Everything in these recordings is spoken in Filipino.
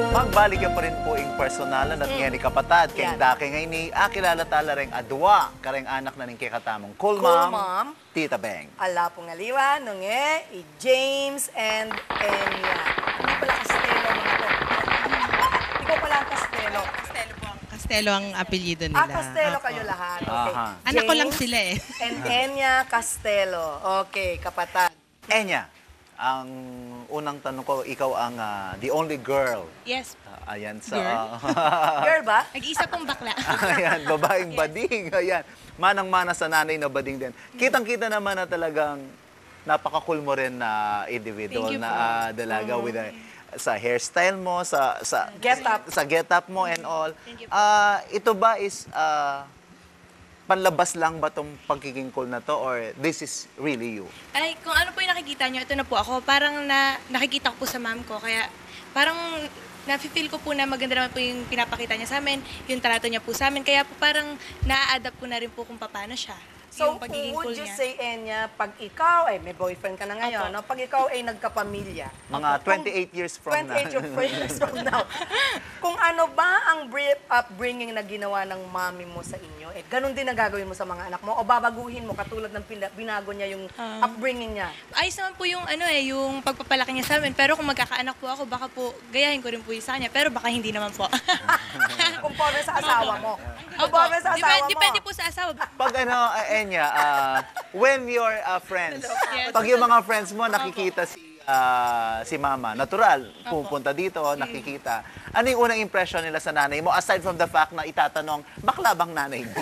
Magbaligyan pa rin po yung personalan at ngayon ni kapatad. Kaya dake ngayon ni kilala tala rin adwa. Kareng anak na ning kikatamong cool mom, Tita Beng. Ala po ngaliwa, nunge, James and Enya. Hindi pala Castelo mga to. Ikaw pala ang Castelo. Castelo ang apelyido nila. Castelo kayo lahat. Okay. Anak ko lang sila eh. And Enya Castelo. Okay, kapatad. Enya, ang unang tanong ko, ikaw ang the only girl. Yes. Ayan sa... Girl ba? Nag-isa pong bakla. Ayan, babaeng bading. Ayan, manang-mana sa nanay na bading din. Kitang-kita naman na talagang napaka-cool mo rin na individual na dalaga with sa hairstyle mo, sa get-up mo and all. Ito ba is panlabas lang ba itong pagiging cool na to or this is really you? Ay, kung ano po yung nakikita nyo, ito na po ako. Parang nakikita ko po sa mom ko. Kaya parang nafe-feel ko po na maganda naman po yung pinapakita niya sa amin, yung trato niya po sa amin. Kaya po parang na-adapt ko na rin po kung paano siya. So, yung pagiging cool would you niya. say, Enya, pag ikaw, may boyfriend ka na ngayon, no? Pag ikaw ay nagkapamilya. Mga 28 years from now. 28 years from now. Kung ano ba ang upbringing na ginawa ng mami mo sa inyo, ganun din ang gagawin mo sa mga anak mo? O babaguhin mo katulad ng binago niya yung upbringing niya? Ayos naman po yung yung pagpapalaki niya sa amin. Pero kung magkakaanak po ako, baka po gayahin ko rin po yung sa kanya. Pero baka hindi naman po. Conforme sa asawa mo. Conforme sa asawa mo. Depende po sa asawa. Pag Enya, when your friends, pag yung mga friends mo nakikita si mama, natural, pupunta dito, nakikita. Ano yung unang impression nila sa nanay mo? Aside from the fact na itatanong, bakla bang nanay mo?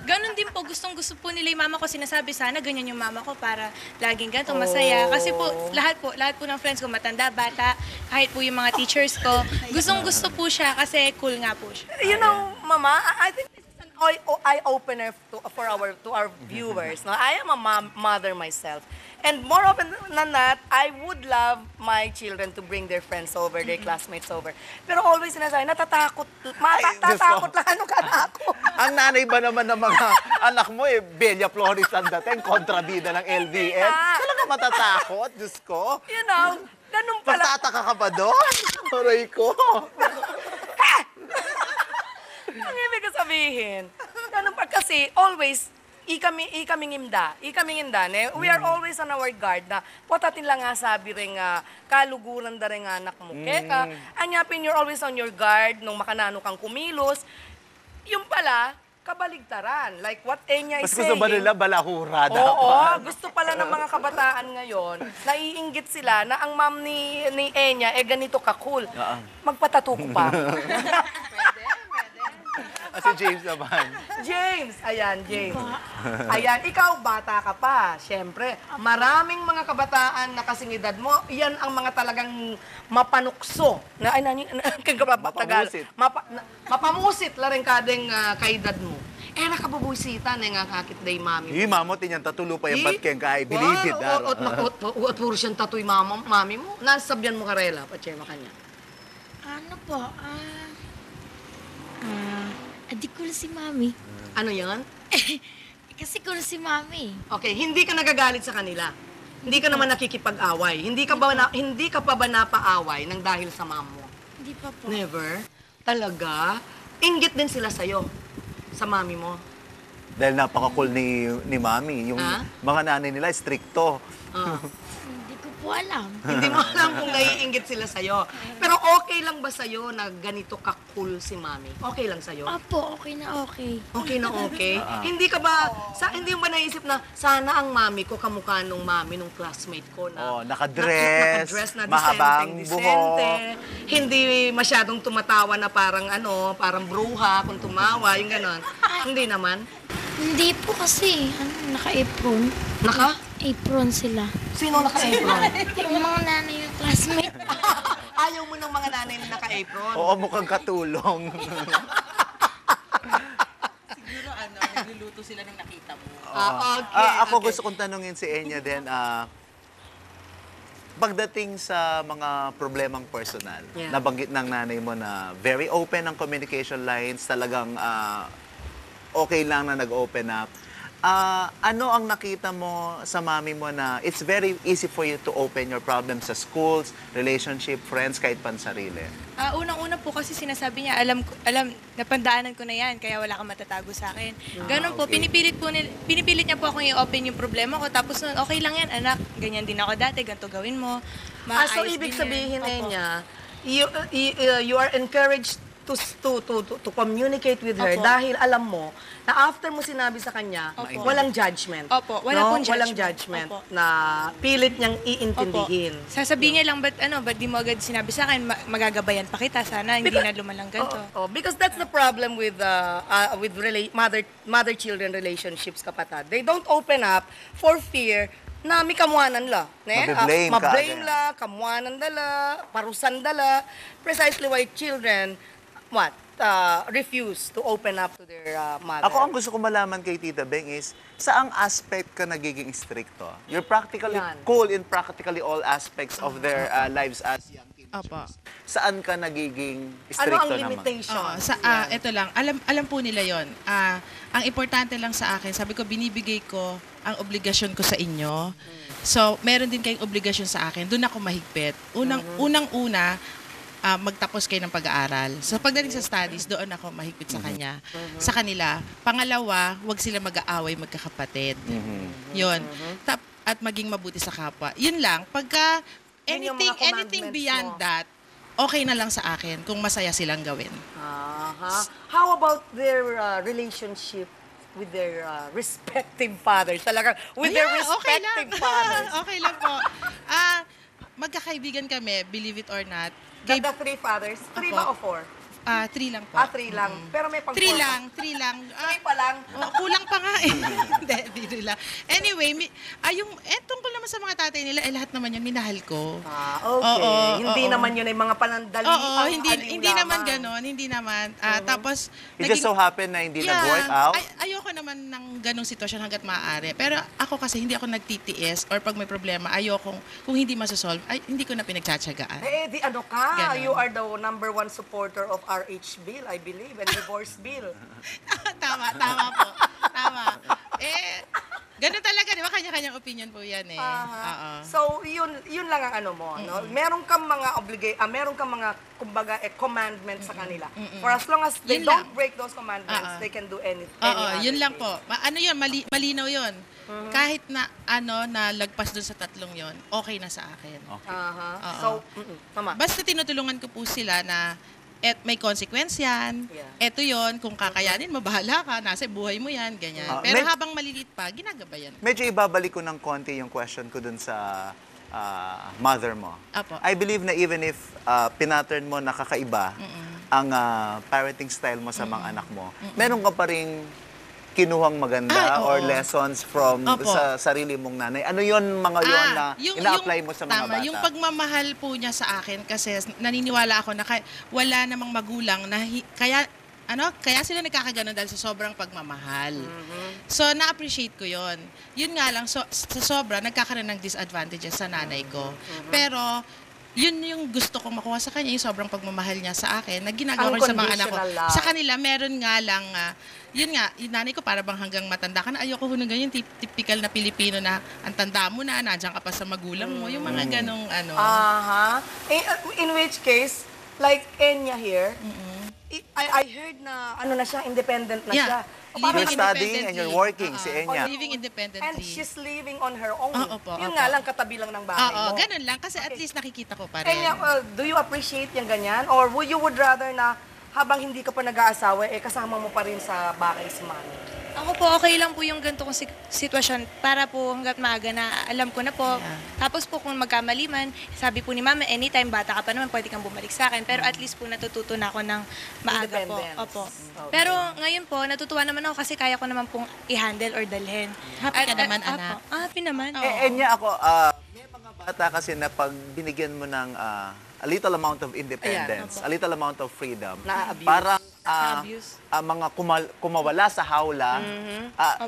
Ganon din po, gustong-gusto po nila yung mama ko. Sinasabi sana, ganyan yung mama ko para laging ganito, masaya. Kasi po, lahat po ng friends ko, matanda, bata, kahit po yung mga teachers ko, gustong-gusto po siya kasi cool nga po siya. You know, Mama, I think this is an eye-opener to our viewers. No? I am a mother myself. And more often than not, I would love my children to bring their friends over, their classmates over. Pero always sinasabi, natatakot lang ano ka na ako. Ang nanay ba naman ng mga anak mo Bella Flores ang dating, kontrabida ng LDN? Talaga matatakot, Diyos ko. You know, ganun pala. Magtataka ka ba doon? Aray ko. Ang ibig ko sabihin, ganun pa kasi always, ikaming imda. We are always on our guard na patatin lang nga sabi rin kaluguran da rin anak mo. Kaya anyapin you're always on your guard nung makanano kang kumilos. Yung pala, kabaligtaran. Like what Enya is saying. Mas gusto ba nila balahura dapat? Oo, gusto pala ng mga kabataan ngayon, naiinggit sila na ang mom ni Enya, ganito ka-cool. Magpatato ko pa. Si James naman. James! Ayan, James. Ayan, ikaw, bata ka pa. Siyempre, maraming mga kabataan na kasing edad mo, yan ang mga talagang mapanukso. Mapamusit. Mapamusit la rin kadeng kaedad mo. Nakabubuisitan nga kakit day mami mo. Mamo, tinyan tatulo pa yung batkeng kay bilibid. At puro siyang tatoy mami mo. Nasabyan mo karela, patsema kanya. Ano po? Adik ko na si Mami. Ano yan? Kasi ko na si Mami. Okay, hindi ka nagagalit sa kanila. Hindi ka naman nakikipag-away. Hindi ka pa ba napaaway nang dahil sa mom mo? Hindi pa po. Never? Talaga? Inggit din sila sa'yo, sa mami mo. Dahil napaka-cool ni Mami. Yung mga nanay nila, stricto. Hindi ko po alam. Hindi mo alam kung naiinggit sila sa'yo. Pero okay lang ba sa'yo na ganito ka-cool si mami? Okay lang sa'yo? Opo, okay na okay. Okay na okay? Hindi ka ba, hindi mo ba naisip na sana ang mami ko kamukha nung mami nung classmate ko na nakadress, na mahabang disente, hindi masyadong tumatawa na parang parang bruha kung tumawa, yung ganon. Hindi naman? Hindi po kasi, naka-apron. Apron sila. Sino naka-apron? Yung mga nanay yung classmate. Ayaw mo ng mga nanay na naka-apron? Oo, mukhang katulong. Siguro nagluluto sila nung nakita mo. Ako gusto kong tanungin si Enya din, pagdating sa mga problemang personal, nabanggit ng nanay mo na very open ang communication lines, talagang okay lang na nag-open up. Ano ang nakita mo sa mami mo na it's very easy for you to open your problems sa schools, relationship, friends, kahit pansarili? Unang-una po kasi sinasabi niya, alam, napandaanan ko na yan, kaya wala kang matatago sa akin. Ganon po, okay. pinipilit niya po akong i-open yung problema ko, tapos nun, okay lang yan, anak, ganyan din ako dati, ganito gawin mo. So Maayos ibig din yan. sabihin Opo. niya, you are encouraged to communicate with her Opo. dahil alam mo na after mo sinabi sa kanya, Opo. walang judgment. Opo, wala pong Walang judgment. judgment Opo. na pilit niyang Opo. iintindihin. Sasabihin niya lang, ba't di mo agad sinabi sa akin, magagabayan pa kita, sana hindi na lumalang ganito. Because that's the problem with mother-children relationships, kapatid. They don't open up for fear na may kamuanan la. Mabiblame ka Mablame agad. la, kamuanan dala, parusan dala. Precisely why children, refuse to open up to their mother. Ako, ang gusto ko malaman kay Tita Beng is, saang aspect ka nagiging stricto? You're practically Yan. cool in practically all aspects of their lives as young teenagers. Opo. Saan ka nagiging Ano stricto ang naman? limitation? Ito lang, alam po nila yon. Ang importante lang sa akin, sabi ko, binibigay ko ang obligasyon ko sa inyo. So, meron din kayong obligasyon sa akin. Doon ako mahigpit. Unang-una, magtapos kayo ng pag-aaral. So, pagdating sa studies, doon ako mahigpit sa kanya. Sa kanila. Pangalawa, huwag sila mag-aaway magkakapatid. Yun. At maging mabuti sa kapwa. Yun lang. Pagka Yun yung mga anything commandments beyond mo. that, okay na lang sa akin kung masaya silang gawin. How about their relationship with their respective fathers? Talagang with their Ayan, respective fathers. Okay lang po. Magkakaibigan kami, believe it or not. The three fathers? Three ba o Opo. four? 3 lang po. Three lang. Pero may pang 3 lang. Three pa lang. Kulang pa nga eh. Hindi, biro lang. Anyway, tungkol naman sa mga tatay nila, lahat naman yun, minahal ko. Okay. Hindi naman yun ay mga panandali. Oo, hindi naman ganon, hindi naman. Tapos, It just so happened na hindi nag-work out? Ayoko naman ng ganong sitwasyon hanggat maaari. Pero ako kasi hindi ako nagtitiis or pag may problema, kung hindi masosolve, hindi ko na pinagtsatsagaan. Di ano ka? Ganon. You are the number one supporter of RH bill, I believe, and divorce bill. Tama po. Tama. Ganun talaga, di ba? Kanya-kanyang opinion po yan eh. Oo. So, yun lang ang ano mo, no? Meron kang mga kumbaga commandments sa kanila. For as long as they Yun don't lang. break those commandments, they can do any Oo, other yun lang thing. po. Yun, malinaw yun. Kahit na lagpas dun sa tatlong yun, okay na sa akin. Oo. So, tama. Basta tinutulungan ko po sila na may consequence yan. Yeah. Eto yon, kung kakayanin mo, bahala ka, nasa buhay mo yan, ganyan. Pero habang maliliit pa, ginagabayan. Medyo ibabalik ko ng konti yung question ko dun sa mother mo. Apo. I believe na even if pinattern mo nakakaiba ang parenting style mo sa mga anak mo, meron ka pa rin kinuhang maganda Oo. or lessons from Opo. sa sarili mong nanay. Ano yon mga yon na ina-apply mo sa mga tama, bata? yung pagmamahal po niya sa akin kasi naniniwala ako na wala namang magulang na kaya sila nagkakaganon dahil sa sobrang pagmamahal. So, na-appreciate ko yon. Yun nga lang, sa sobra, nagkakaroon ng disadvantages sa nanay ko. Pero, yun yung gusto kong makuha sa kanya, yung sobrang pagmamahal niya sa akin, na ginagawa ko sa mga anak ko. Unconditional love. Sa kanila, meron nga lang, yun nga, yung nanay ko para bang hanggang matanda ka na, ayoko hunang ganyan, typical na Pilipino na ang tanda mo na, nandiyan ka pa sa magulang mo, yung mga ganong In which case, like Enya here, I heard na na siya, independent na siya. You're studying and you're working, si Enya. Living independently. And she's living on her own. Opo, Yun opo. nga lang, katabi lang ng bahay Oo, mo. ganun lang. Kasi at least nakikita ko pa rin. Enya, do you appreciate yung ganyan? Or you would rather na habang hindi ka pa nag-aasawa, kasama mo pa rin sa bahay si mami? Ako po, okay lang po yung ganito kong sitwasyon para po hanggat maaga na alam ko na po. Yeah. Tapos po kung magkamali man, sabi po ni mama, anytime bata ka pa naman, pwede kang bumalik sa akin. Pero at least po natututo na ako ng maaga po. Independence. Opo. Okay. Pero ngayon po, natutuwa naman ako kasi kaya ko naman pong i-handle or dalhin. Happy ka naman, opo. anak. Happy naman. Enya, ako, may mga bata kasi na pag binigyan mo ng a little amount of independence, a little amount of freedom, Na-abuse. parang Na-abuse. mga kumawala sa hawla,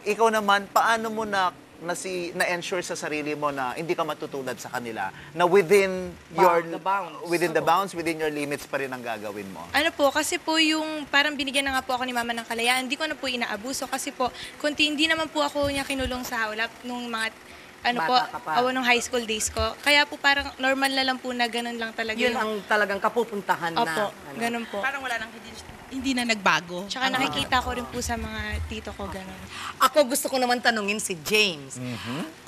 ikaw naman, paano mo na na-ensure sa sarili mo na hindi ka matutulad sa kanila, na within your The bounds. within the bounds, within your limits pa rin ang gagawin mo? Ano po, kasi po yung parang binigyan na nga po ako ni mama ng kalayaan, hindi ko na po inaabuso kasi po, hindi naman po ako niya kinulong sa hawlap nung mga Bata ka pa. nung high school days ko. Kaya po parang normal na lang po na ganun lang talaga. Yun ang talagang kapupuntahan na. Opo, Ano? ganun po. Parang wala nang hindi na nagbago. Tsaka nakikita ko rin po sa mga tito ko ganun. Ako gusto ko naman tanungin si James.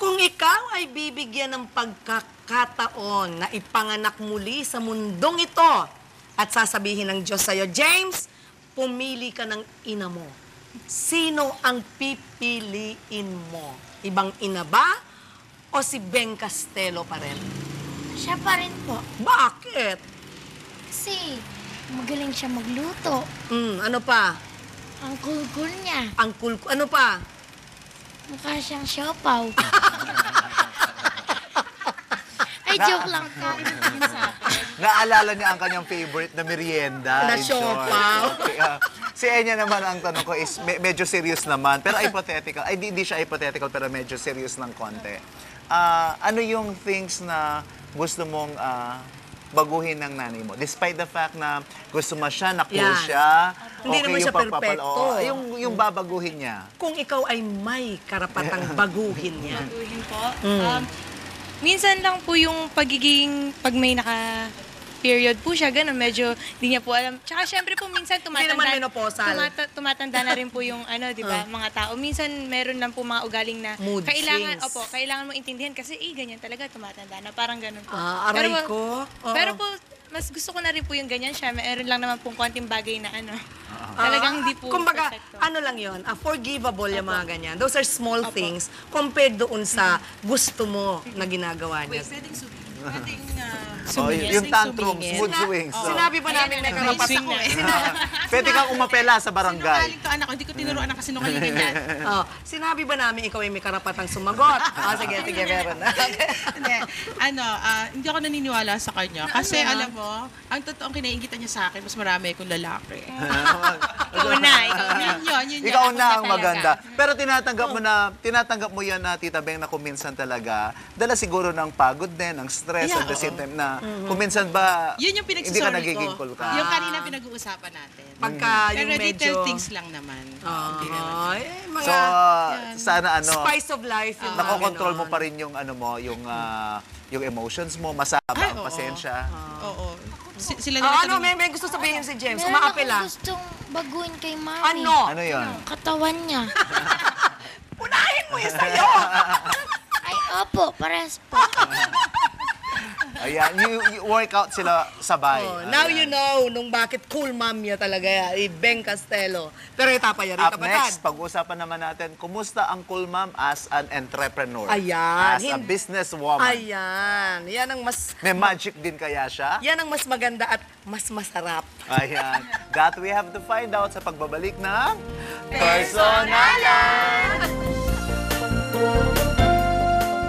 Kung ikaw ay bibigyan ng pagkakataon na ipanganak muli sa mundong ito at sasabihin ng Diyos sa'yo, James, pumili ka ng ina mo. Sino ang pipiliin mo? Ibang ina ba? O si Ben Castelo pa rin? Siya pa rin po. Bakit? Kasi magaling siya magluto. Ano pa? Ang cool-cool niya. Ang cool. Ano pa? Mukha siyang siopaw. Ay, joke lang po. Naalala niya ang kanyang favorite na merienda. Na in short. siopaw. Okay, si Enya naman, ang tanong ko is medyo serious naman, pero hypothetical. Ay, hindi siya hypothetical, pero medyo serious ng konti. Ano yung things na gusto mong baguhin ng nanay mo? Despite the fact na gusto mo siya, na cool Yan. siya, Hindi naman siya perfecto. Yung babaguhin niya. Kung ikaw ay may karapatang baguhin niya. Baguhin po. Minsan lang po yung pag may period po siya, gano'n, medyo hindi niya po alam. Tsaka syempre po minsan Hindi naman menopausal. tumatanda na rin po yung di ba, mga tao. Minsan meron lang po mga ugaling na Mood swings. kailangan mo intindihan kasi ganyan talaga tumatanda na, parang gano'n po. Aray Pero, ko. Oo. Pero po, mas gusto ko na rin po yung ganyan siya. Meron lang naman pong konting bagay na talagang hindi po Kumbaga, perfecto. ano lang yun, forgivable yung mga ganyan. Those are small things compared doon sa gusto mo na ginagawa niya. Pwedeng pwedeng Yung tantrum, mood swings. Sinabi ba namin may karapatan ko eh? Pwede kang umapela sa barangay. Sinungaling to anak ko, hindi ko tinuruan ng kasinungalingan yan. Sinabi ba namin ikaw ay may karapatang sumagot? Sige, meron na. Hindi, hindi ako naniniwala sa kanya. Kasi alam mo, ang totoong kinaiingitan niya sa akin, mas marami akong lalaki. Ikaw na. Yun. Ikaw Ako na ang talaga. maganda. Pero tinatanggap mo yan na Tita Beng na kuminsan talaga, dala siguro ng pagod din, ng stress Yeah, at the same oo. time na kuminsan ba Yun yung hindi ka pinagsasorry nagiging ko. cool ka. Yung kanina pinag-uusapan natin. Pagka Pero yung medyo... little things lang naman. Hindi naman. mga So, sana spice of life yung mga nakokontrol mo ganon. pa rin yung yung emotions mo, masama Ay, ang oo. pasensya. Oo. Sila nila May gusto sabihin si James? Meron Umaapela. akong gustong baguhin kay Mami. Ano yun? Ang katawan niya. Unahin mo yun sa'yo! Ay, opo, pares po. Ayan, you work out sila sabay. Now Ayan. you know nung bakit cool mom niya talaga, Ben Castelo. Pero itapaya rin Up kapatid. next, pag-uusapan naman natin, kumusta ang Cool Mom as an entrepreneur? Ayan. As a businesswoman. Ayan. Yan ang mas... May magic din kaya siya? Yan ang mas maganda at mas masarap. Ayan. That we have to find out sa pagbabalik ng Personality!